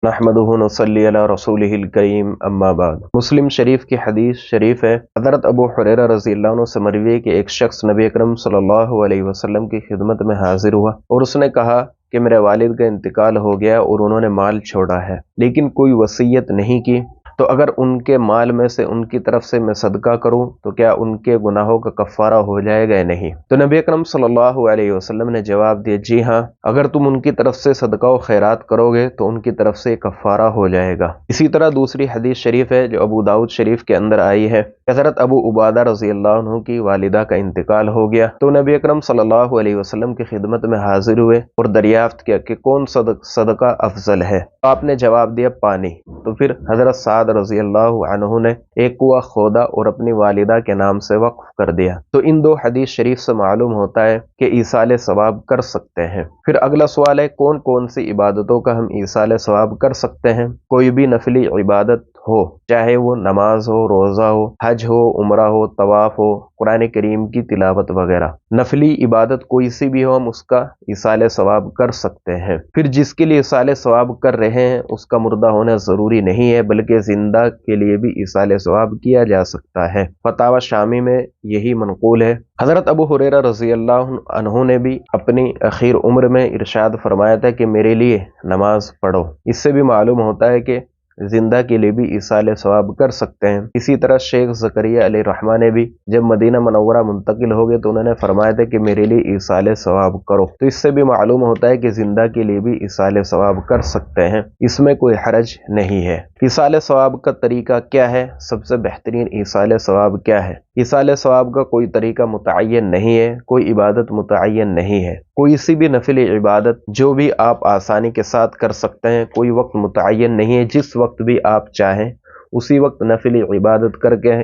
نحمدہ ونصلی علی رسولہ الکریم اما بعد۔ مسلم شریف کی حدیث شریف ہے، حضرت ابو ہریرہ رضی اللہ عنہ سے مروی ہے کہ ایک شخص نبی اکرم صلی اللہ علیہ وسلم کی خدمت میں حاضر ہوا اور اس نے کہا کہ میرے والد کا انتقال ہو گیا اور انہوں نے مال چھوڑا ہے لیکن کوئی وصیت نہیں کی، تو اگر ان کے مال میں سے ان کی طرف سے میں صدقہ کروں تو کیا ان کے گناہوں کا کفارہ ہو جائے گا یا نہیں؟ تو نبی اکرم صلی اللہ علیہ وسلم نے جواب دیا، جی ہاں، اگر تم ان کی طرف سے صدقہ و خیرات کرو گے تو ان کی طرف سے کفارہ ہو جائے گا۔ اسی طرح دوسری حدیث شریف ہے جو ابو داؤد شریف کے اندر آئی ہے، حضرت ابو عبادہ رضی اللہ عنہ کی والدہ کا انتقال ہو گیا تو نبی اکرم صلی اللہ علیہ وسلم کی خدمت میں حاضر ہوئے اور دریافت کیا کہ کون صدقہ افضل ہے؟ آپ نے جواب دیا پانی۔ تو پھر حضرت سعد رضی اللہ عنہ نے ایک کنواں کھودا اور اپنی والدہ کے نام سے وقف کر دیا۔ تو ان دو حدیث شریف سے معلوم ہوتا ہے کہ ایصال ثواب کر سکتے ہیں۔ پھر اگلا سوال ہے کون کون سی عبادتوں کا ہم ایصال ثواب کر سکتے ہیں؟ کوئی بھی نفلی عبادت ہو، چاہے وہ نماز ہو، روزہ ہو، حج ہو، عمرہ ہو، طواف ہو، قرآن کریم کی تلاوت وغیرہ، نفلی عبادت کوئی سی بھی ہو ہم اس کا ایصال ثواب کر سکتے ہیں۔ پھر جس کے لیے ایصال ثواب کر رہے ہیں اس کا مردہ ہونا ضروری نہیں ہے بلکہ زندہ کے لیے بھی ایصال ثواب کیا جا سکتا ہے۔ فتاوی شامی میں یہی منقول ہے۔ حضرت ابو ہریرہ رضی اللہ عنہ نے بھی اپنی اخیر عمر میں ارشاد فرمایا تھا کہ میرے لیے نماز پڑھو۔ اس سے بھی معلوم ہوتا ہے کہ زندہ کے لیے بھی ایصال ثواب کر سکتے ہیں۔ اسی طرح شیخ زکریا علیہ الرحمہ نے بھی جب مدینہ منورہ منتقل ہو گئے تو انہوں نے فرمایا تھا کہ میرے لیے ایصال ثواب کرو، تو اس سے بھی معلوم ہوتا ہے کہ زندہ کے لیے بھی ایصال ثواب کر سکتے ہیں، اس میں کوئی حرج نہیں ہے۔ ایصال ثواب کا طریقہ کیا ہے؟ سب سے بہترین ایصال ثواب کیا ہے؟ ایصال ثواب کا کوئی طریقہ متعین نہیں ہے، کوئی عبادت متعین نہیں ہے، کوئی سی بھی نفلی عبادت جو بھی آپ آسانی کے ساتھ کر سکتے ہیں، کوئی وقت متعین نہیں ہے، جس وقت بھی آپ چاہیں اسی وقت نفلی عبادت کر کے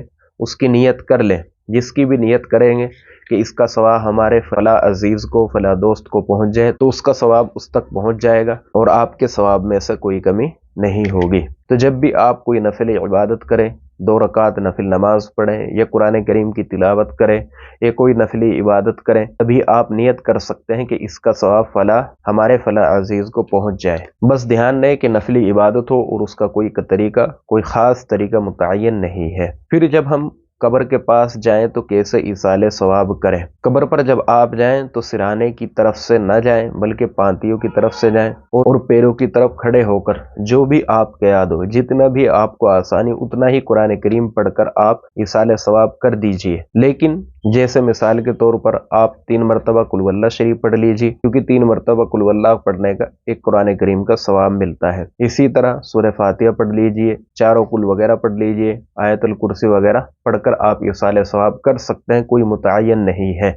اس کی نیت کر لیں۔ جس کی بھی نیت کریں گے کہ اس کا ثواب ہمارے فلاں عزیز کو، فلاں دوست کو پہنچ جائے تو اس کا ثواب اس تک پہنچ جائے گا اور آپ کے ثواب میں سے کوئی کمی نہیں ہوگی۔ تو جب بھی آپ کوئی نفلی عبادت کریں، 2 رکعت نفل نماز پڑھیں یا قرآن کریم کی تلاوت کریں یا کوئی نفلی عبادت کریں، تبھی آپ نیت کر سکتے ہیں کہ اس کا ثواب فلاں ہمارے فلاں عزیز کو پہنچ جائے۔ بس دھیان رہے کہ نفلی عبادت ہو اور اس کا کوئی خاص طریقہ متعین نہیں ہے۔ پھر جب ہم قبر کے پاس جائیں تو کیسے ایصال ثواب کریں؟ قبر پر جب آپ جائیں تو سرہانے کی طرف سے نہ جائیں بلکہ پانتیوں کی طرف سے جائیں اور پیروں کی طرف کھڑے ہو کر جو بھی آپ کے یاد ہو، جتنا بھی آپ کو آسانی اتنا ہی قرآن کریم پڑھ کر آپ ایصال ثواب کر دیجئے۔ لیکن جیسے مثال کے طور پر آپ 3 مرتبہ قل هو اللہ شریف پڑھ لیجیے، کیونکہ 3 مرتبہ قل هو اللہ پڑھنے کا ایک قرآن کریم کا ثواب ملتا ہے۔ اسی طرح سورہ فاتحہ پڑھ لیجیے، 4 قل وغیرہ پڑھ لیجیے، آیت الکرسی وغیرہ پڑھ کر آپ ایصال ثواب کر سکتے ہیں، کوئی متعین نہیں ہے۔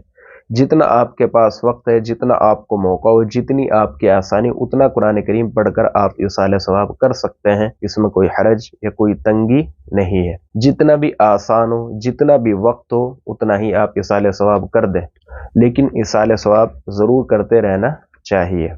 جتنا آپ کے پاس وقت ہے، جتنا آپ کو موقع ہو، جتنی آپ کی آسانی، اتنا قرآن کریم پڑھ کر آپ ایصال ثواب کر سکتے ہیں، اس میں کوئی حرج یا کوئی تنگی نہیں ہے۔ جتنا بھی آسان ہو، جتنا بھی وقت ہو، اتنا ہی آپ ایصال ثواب کر دیں، لیکن ایصال ثواب ضرور کرتے رہنا چاہیے۔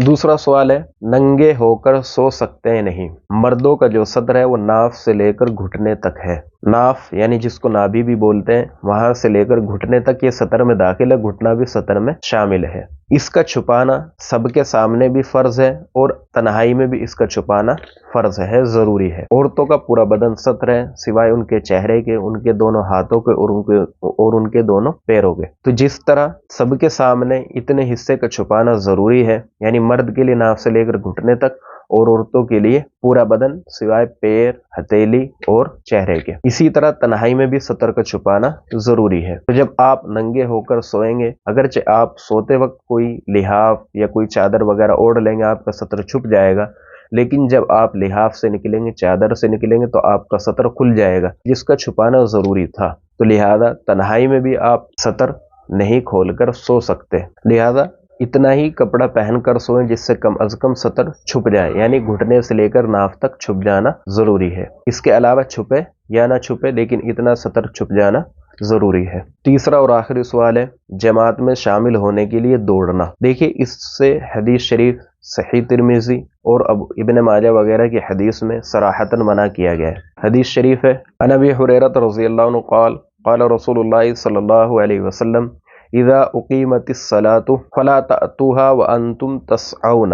دوسرا سوال ہے ننگے ہو کر سو سکتے ہیں نہیں؟ مردوں کا جو صدر ہے وہ ناف سے لے کر گھٹنے تک ہے۔ ناف یعنی جس کو نابی بھی بولتے ہیں، وہاں سے لے کر گھٹنے تک یہ سطر میں داخل ہے، گھٹنا بھی سطر میں شامل ہے۔ اس کا چھپانا سب کے سامنے بھی فرض ہے اور تنہائی میں بھی اس کا چھپانا فرض ہے، ضروری ہے۔ عورتوں کا پورا بدن ستر ہے سوائے ان کے چہرے کے، ان کے دونوں ہاتھوں کے اور ان کے دونوں پیروں کے۔ تو جس طرح سب کے سامنے اتنے حصے کا چھپانا ضروری ہے، یعنی مرد کے لیے ناف سے لے کر گھٹنے تک اور عورتوں کے لیے پورا بدن سوائے پیر، ہتھیلی اور چہرے کے، اسی طرح تنہائی میں بھی سطر کا چھپانا ضروری ہے۔ تو جب آپ ننگے ہو کر سوئیں گے، اگرچہ آپ سوتے وقت کوئی لحاف یا کوئی چادر وغیرہ اوڑھ لیں گے، آپ کا سطر چھپ جائے گا، لیکن جب آپ لحاف سے نکلیں گے، چادر سے نکلیں گے تو آپ کا سطر کھل جائے گا، جس کا چھپانا ضروری تھا۔ تو لہذا تنہائی میں بھی آپ سطر نہیں کھول کر سو سکتے، لہذا اتنا ہی کپڑا پہن کر سوئیں جس سے کم از کم سطر چھپ جائے، یعنی گھٹنے سے لے کر ناف تک چھپ جانا ضروری ہے۔ اس کے علاوہ چھپے یا نہ چھپے لیکن اتنا سطر چھپ جانا ضروری ہے۔ تیسرا اور آخری سوال ہے جماعت میں شامل ہونے کے لیے دوڑنا۔ دیکھیے اس سے حدیث شریف صحیح ترمذی اور ابن ماجہ وغیرہ کی حدیث میں صراحتاً منع کیا گیا ہے۔ حدیث شریف ہے عن ابی ہریرہ رضی اللہ عنہ قال قال رسول اللہ صلی اللہ علیہ وسلم اذا اقیمت الصلاۃ فلا تأتوها وانتم تسعون